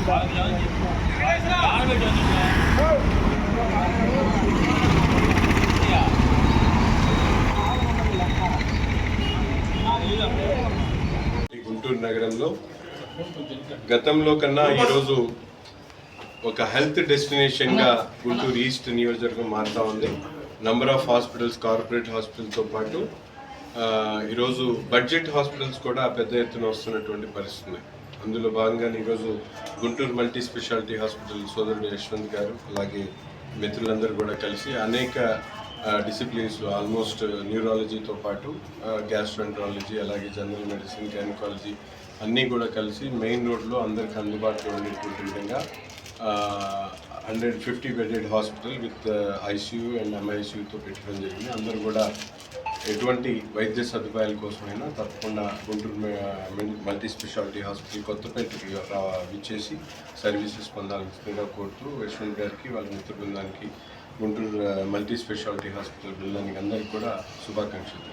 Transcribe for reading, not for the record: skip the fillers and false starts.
గుంటూరు నగరంలో గతంలో కన్నా ఈరోజు ఒక హెల్త్ డెస్టినేషన్గా గుంటూరు ఈస్ట్ నియోజకవర్గం మారుతూ ఉంది. నంబర్ ఆఫ్ హాస్పిటల్స్, కార్పొరేట్ హాస్పిటల్తో పాటు ఈరోజు బడ్జెట్ హాస్పిటల్స్ కూడా పెద్ద ఎత్తున వస్తున్నటువంటి పరిస్థితి. అందులో భాగంగానే ఈరోజు గుంటూరు మల్టీ స్పెషాలిటీ హాస్పిటల్ సోదరుడు యశ్వంత్ గారు అలాగే మిత్రులందరూ కూడా కలిసి అనేక డిసిప్లిన్స్లో ఆల్మోస్ట్ న్యూరాలజీతో పాటు గ్యాస్ట్రోఎంట్రాలజీ అలాగే జనరల్ మెడిసిన్, గైనకాలజీ అన్నీ కూడా కలిసి మెయిన్ రోడ్లో అందరికీ అందుబాటులో ఉండేటువంటి విధంగా 150 bedded hospital with ICU and ఎంఐసీయూతో పెట్టడం జరిగింది. అందరూ కూడా ఎటువంటి వైద్య సదుపాయాల కోసమైనా తప్పకుండా గుంటూరు మల్టీ స్పెషాలిటీ హాస్పిటల్ కొత్తపేటకి విచ్చేసి సర్వీసెస్ పొందాల్సిందిగా కోరుతూ యశ్వంత్ గారికి వాళ్ళ మిత్ర బృందానికి గుంటూరు మల్టీ స్పెషాలిటీ హాస్పిటల్ బృందానికి అందరికీ కూడా శుభాకాంక్షలు.